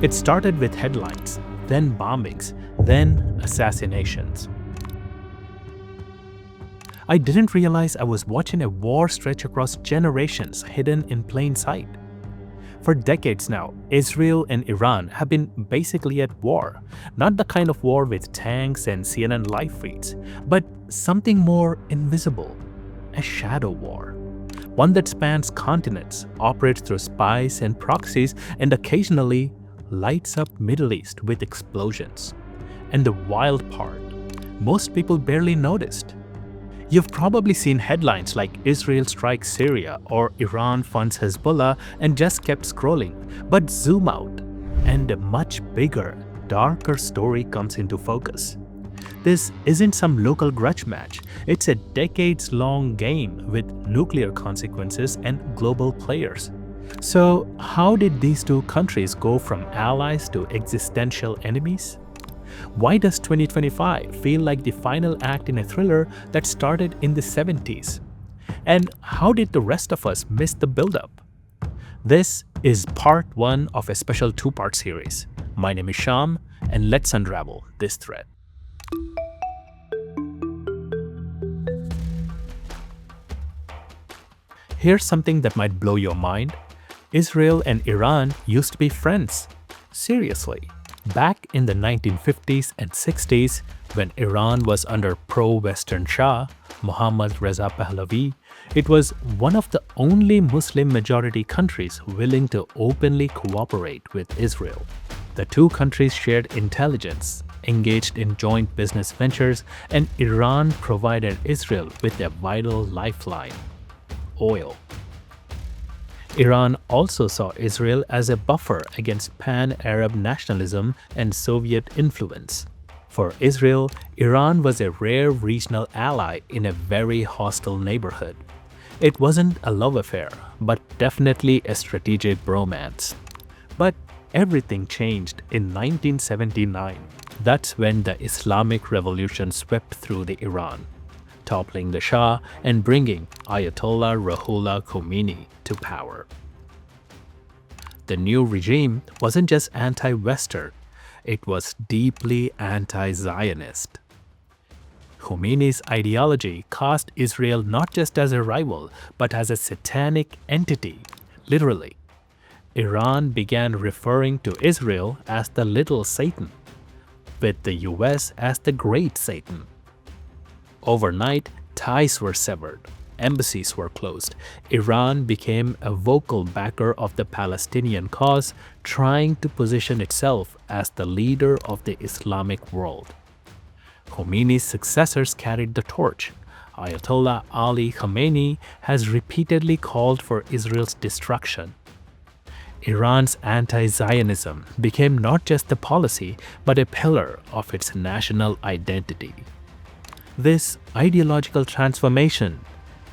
It started with headlines, then bombings, then assassinations. I didn't realize I was watching a war stretch across generations hidden in plain sight. For decades now, Israel and Iran have been basically at war. Not the kind of war with tanks and CNN live feeds, but something more invisible, a shadow war. One that spans continents, operates through spies and proxies, and occasionally lights up Middle East with explosions. And the wild part, most people barely noticed. You've probably seen headlines like Israel strikes Syria or Iran funds Hezbollah and just kept scrolling. But zoom out, and a much bigger, darker story comes into focus. This isn't some local grudge match, it's a decades-long game with nuclear consequences and global players. So, how did these two countries go from allies to existential enemies? Why does 2025 feel like the final act in a thriller that started in the 70s? And how did the rest of us miss the buildup? This is part 1 of a special 2-part series. My name is Sham, and let's unravel this thread. Here's something that might blow your mind. Israel and Iran used to be friends. Seriously. Back in the 1950s and 60s, when Iran was under pro-Western Shah, Mohammad Reza Pahlavi, it was one of the only Muslim-majority countries willing to openly cooperate with Israel. The two countries shared intelligence, engaged in joint business ventures, and Iran provided Israel with a vital lifeline: oil. Iran also saw Israel as a buffer against pan-Arab nationalism and Soviet influence. For Israel, Iran was a rare regional ally in a very hostile neighborhood. It wasn't a love affair, but definitely a strategic bromance. But everything changed in 1979. That's when the Islamic Revolution swept through the Iran, toppling the Shah and bringing Ayatollah Ruhollah Khomeini to power. The new regime wasn't just anti-Western, it was deeply anti-Zionist. Khomeini's ideology cast Israel not just as a rival, but as a satanic entity, literally. Iran began referring to Israel as the Little Satan, with the US as the Great Satan. Overnight, ties were severed, embassies were closed. Iran became a vocal backer of the Palestinian cause, trying to position itself as the leader of the Islamic world. Khomeini's successors carried the torch. Ayatollah Ali Khamenei has repeatedly called for Israel's destruction. Iran's anti-Zionism became not just a policy, but a pillar of its national identity. This ideological transformation,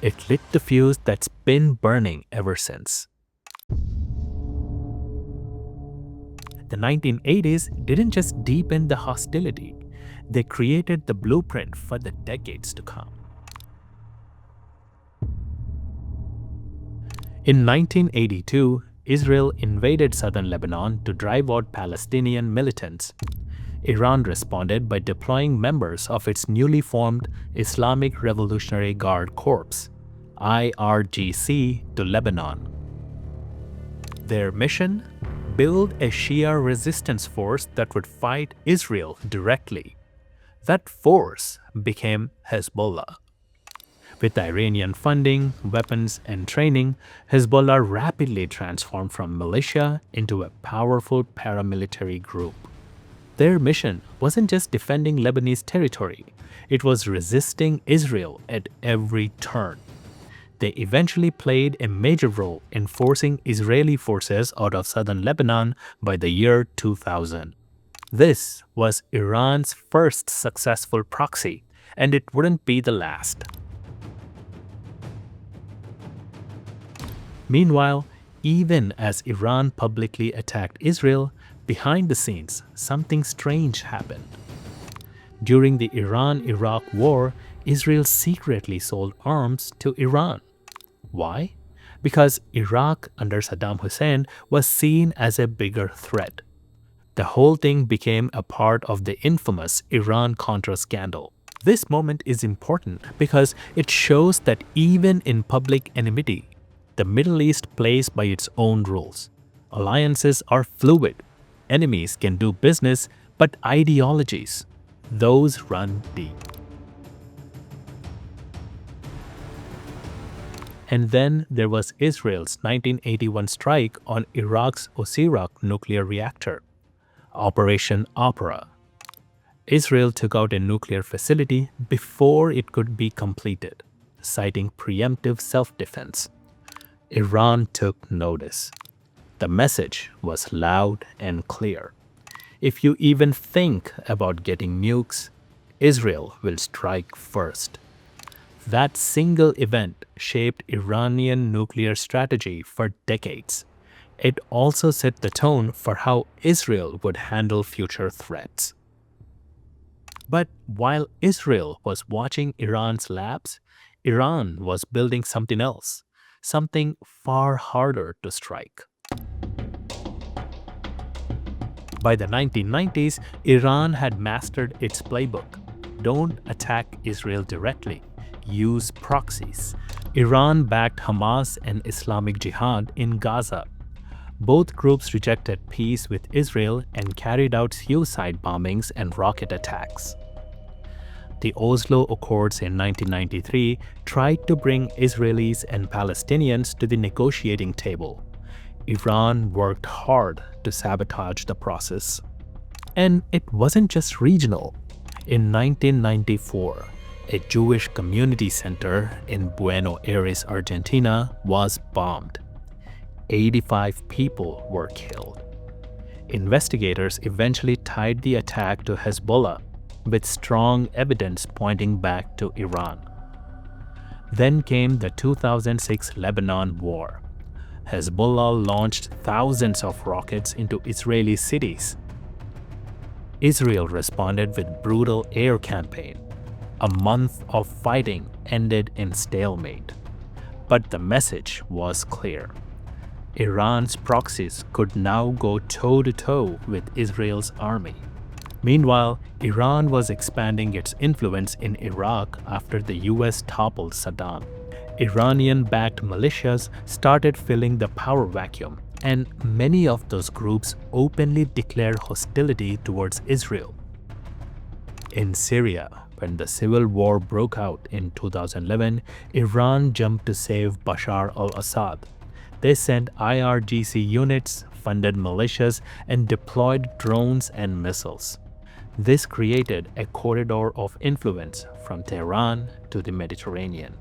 it lit the fuse that's been burning ever since. The 1980s didn't just deepen the hostility, they created the blueprint for the decades to come. In 1982, Israel invaded southern Lebanon to drive out Palestinian militants. Iran responded by deploying members of its newly formed Islamic Revolutionary Guard Corps, IRGC, to Lebanon. Their mission? Build a Shia resistance force that would fight Israel directly. That force became Hezbollah. With Iranian funding, weapons, and training, Hezbollah rapidly transformed from militia into a powerful paramilitary group. Their mission wasn't just defending Lebanese territory, it was resisting Israel at every turn. They eventually played a major role in forcing Israeli forces out of southern Lebanon by the year 2000. This was Iran's first successful proxy, and it wouldn't be the last. Meanwhile, even as Iran publicly attacked Israel, behind the scenes, something strange happened. During the Iran-Iraq War, Israel secretly sold arms to Iran. Why? Because Iraq under Saddam Hussein was seen as a bigger threat. The whole thing became a part of the infamous Iran-Contra scandal. This moment is important because it shows that even in public enmity, the Middle East plays by its own rules. Alliances are fluid. Enemies can do business, but ideologies, those run deep. And then there was Israel's 1981 strike on Iraq's Osirak nuclear reactor, Operation Opera. Israel took out a nuclear facility before it could be completed, citing preemptive self-defense. Iran took notice. The message was loud and clear. If you even think about getting nukes, Israel will strike first. That single event shaped Iranian nuclear strategy for decades. It also set the tone for how Israel would handle future threats. But while Israel was watching Iran's lapse, Iran was building something else, something far harder to strike. By the 1990s, Iran had mastered its playbook. Don't attack Israel directly. Use proxies. Iran backed Hamas and Islamic Jihad in Gaza. Both groups rejected peace with Israel and carried out suicide bombings and rocket attacks. The Oslo Accords in 1993 tried to bring Israelis and Palestinians to the negotiating table. Iran worked hard to sabotage the process. And it wasn't just regional. In 1994, a Jewish community center in Buenos Aires, Argentina, was bombed. 85 people were killed. Investigators eventually tied the attack to Hezbollah, with strong evidence pointing back to Iran. Then came the 2006 Lebanon War. Hezbollah launched thousands of rockets into Israeli cities. Israel responded with brutal air campaign. A month of fighting ended in stalemate. But the message was clear. Iran's proxies could now go toe-to-toe with Israel's army. Meanwhile, Iran was expanding its influence in Iraq after the US toppled Saddam. Iranian-backed militias started filling the power vacuum, and many of those groups openly declared hostility towards Israel. In Syria, when the civil war broke out in 2011, Iran jumped to save Bashar al-Assad. They sent IRGC units, funded militias, and deployed drones and missiles. This created a corridor of influence from Tehran to the Mediterranean.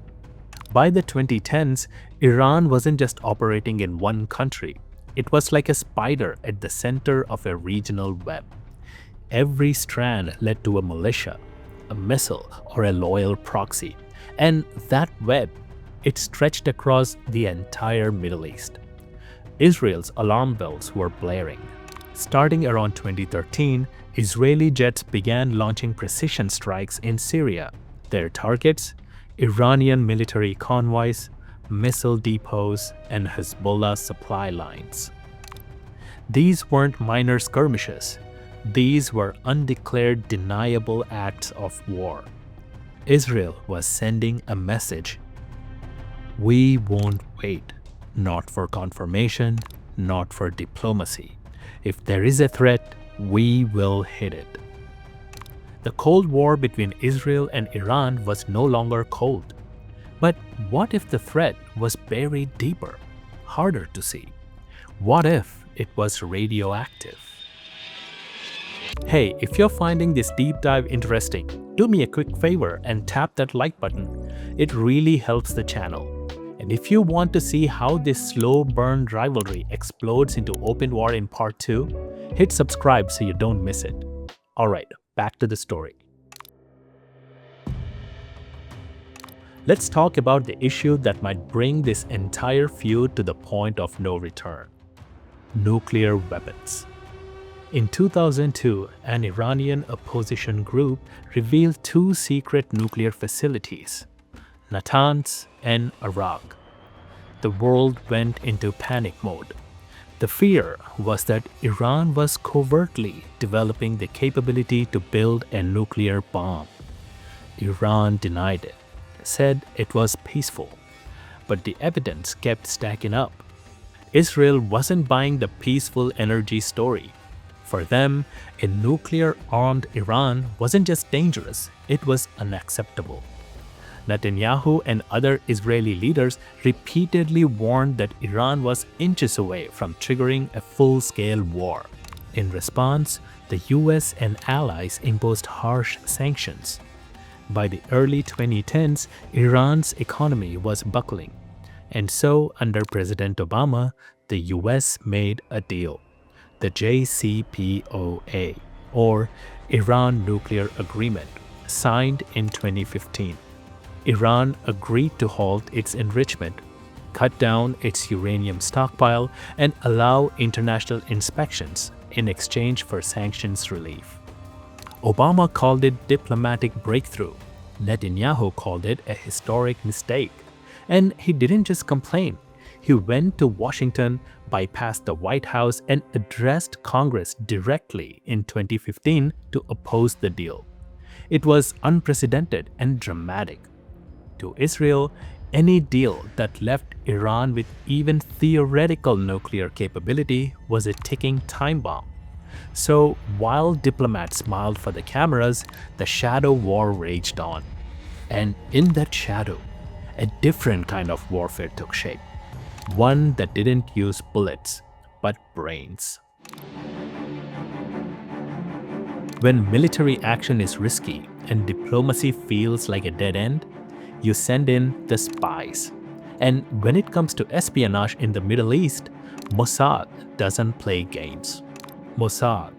By the 2010s, Iran wasn't just operating in one country. It was like a spider at the center of a regional web. Every strand led to a militia, a missile, or a loyal proxy. And that web, it stretched across the entire Middle East. Israel's alarm bells were blaring. Starting around 2013, Israeli jets began launching precision strikes in Syria. Their targets? Iranian military convoys, missile depots, and Hezbollah supply lines. These weren't minor skirmishes. These were undeclared deniable acts of war. Israel was sending a message. We won't wait, not for confirmation, not for diplomacy. If there is a threat, we will hit it. The Cold War between Israel and Iran was no longer cold. But what if the threat was buried deeper, harder to see? What if it was radioactive? Hey, if you're finding this deep dive interesting, do me a quick favor and tap that like button. It really helps the channel. And if you want to see how this slow burn rivalry explodes into open war in part 2, hit subscribe so you don't miss it. Alright, back to the story. Let's talk about the issue that might bring this entire feud to the point of no return. Nuclear weapons. In 2002, an Iranian opposition group revealed 2 secret nuclear facilities, Natanz and Arak. The world went into panic mode. The fear was that Iran was covertly developing the capability to build a nuclear bomb. Iran denied it, said it was peaceful, but the evidence kept stacking up. Israel wasn't buying the peaceful energy story. For them, a nuclear-armed Iran wasn't just dangerous, it was unacceptable. Netanyahu and other Israeli leaders repeatedly warned that Iran was inches away from triggering a full-scale war. In response, the US and allies imposed harsh sanctions. By the early 2010s, Iran's economy was buckling, and so under President Obama, the US made a deal, the JCPOA, or Iran Nuclear Agreement, signed in 2015. Iran agreed to halt its enrichment, cut down its uranium stockpile, and allow international inspections in exchange for sanctions relief. Obama called it diplomatic breakthrough. Netanyahu called it a historic mistake. And he didn't just complain. He went to Washington, bypassed the White House, and addressed Congress directly in 2015 to oppose the deal. It was unprecedented and dramatic. To Israel, any deal that left Iran with even theoretical nuclear capability was a ticking time bomb. So while diplomats smiled for the cameras, the shadow war raged on. And in that shadow, a different kind of warfare took shape. One that didn't use bullets, but brains. When military action is risky and diplomacy feels like a dead end, you send in the spies. And when it comes to espionage in the Middle East, Mossad doesn't play games. Mossad,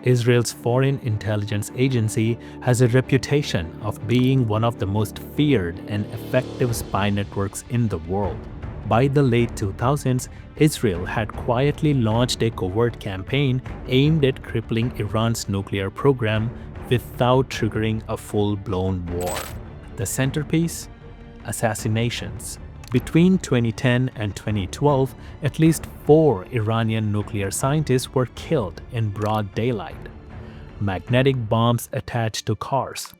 Israel's foreign intelligence agency, has a reputation of being one of the most feared and effective spy networks in the world. By the late 2000s, Israel had quietly launched a covert campaign aimed at crippling Iran's nuclear program without triggering a full-blown war. The centerpiece? Assassinations. Between 2010 and 2012, at least 4 Iranian nuclear scientists were killed in broad daylight. Magnetic bombs attached to cars,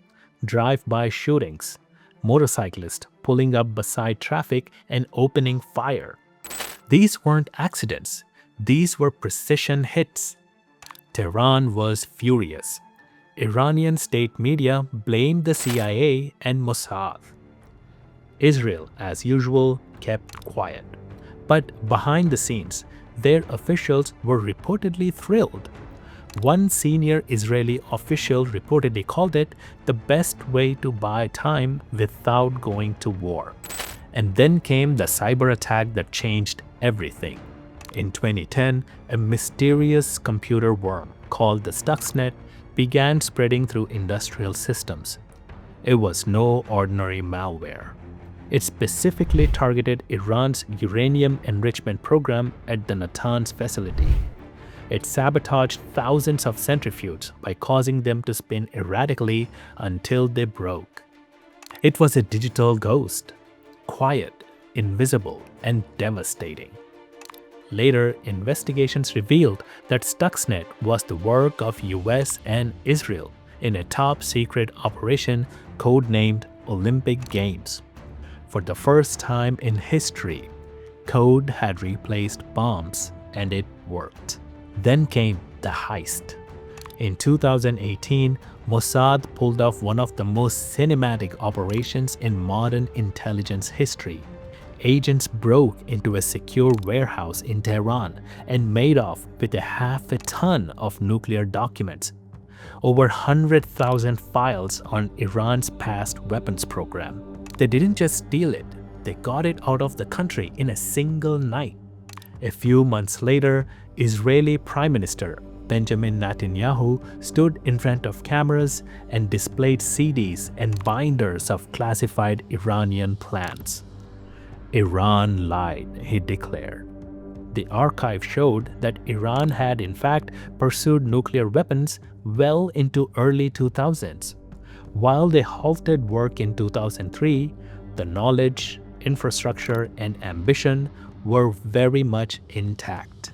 drive-by shootings, motorcyclists pulling up beside traffic and opening fire. These weren't accidents. These were precision hits. Tehran was furious. Iranian state media blamed the CIA and Mossad. Israel, as usual, kept quiet. But behind the scenes, their officials were reportedly thrilled. One senior Israeli official reportedly called it the best way to buy time without going to war. And then came the cyber attack that changed everything. In 2010, a mysterious computer worm called the Stuxnet began spreading through industrial systems. It was no ordinary malware. It specifically targeted Iran's uranium enrichment program at the Natanz facility. It sabotaged thousands of centrifuges by causing them to spin erratically until they broke. It was a digital ghost, quiet, invisible, and devastating. Later, investigations revealed that Stuxnet was the work of US and Israel in a top-secret operation codenamed Olympic Games. For the first time in history, code had replaced bombs, and it worked. Then came the heist. In 2018, Mossad pulled off one of the most cinematic operations in modern intelligence history. Agents broke into a secure warehouse in Tehran and made off with half a ton of nuclear documents, over 100,000 files on Iran's past weapons program. They didn't just steal it, they got it out of the country in a single night. A few months later, Israeli Prime Minister Benjamin Netanyahu stood in front of cameras and displayed CDs and binders of classified Iranian plans. Iran lied, he declared. The archive showed that Iran had in fact pursued nuclear weapons well into early 2000s. While they halted work in 2003, the knowledge, infrastructure, and ambition were very much intact.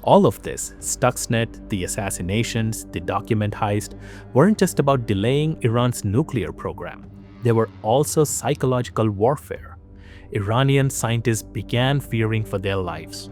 All of this, Stuxnet, the assassinations, the document heist, weren't just about delaying Iran's nuclear program. They were also psychological warfare. Iranian scientists began fearing for their lives.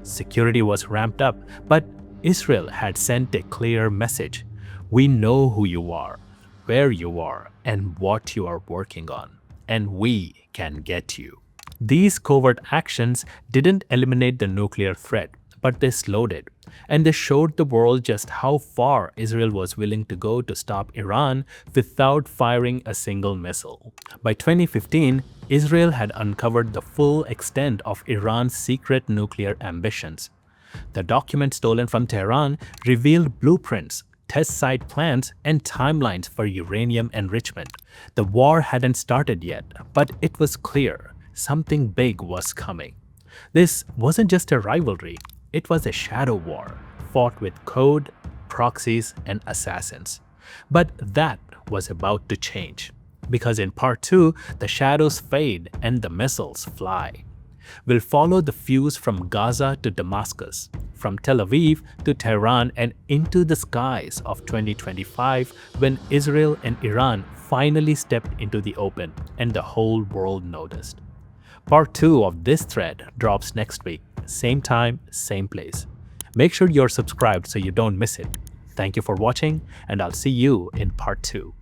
Security was ramped up, but Israel had sent a clear message. We know who you are, where you are, and what you are working on, and we can get you. These covert actions didn't eliminate the nuclear threat, but they slowed it, and they showed the world just how far Israel was willing to go to stop Iran without firing a single missile. By 2015, Israel had uncovered the full extent of Iran's secret nuclear ambitions. The document stolen from Tehran revealed blueprints, test site plans, and timelines for uranium enrichment. The war hadn't started yet, but it was clear something big was coming. This wasn't just a rivalry, it was a shadow war, fought with code, proxies, and assassins. But that was about to change, because in part 2, the shadows fade and the missiles fly. We'll follow the fuse from Gaza to Damascus, from Tel Aviv to Tehran, and into the skies of 2025 when Israel and Iran finally stepped into the open and the whole world noticed. Part 2 of this thread drops next week, same time, same place. Make sure you're subscribed so you don't miss it. Thank you for watching, and I'll see you in part 2.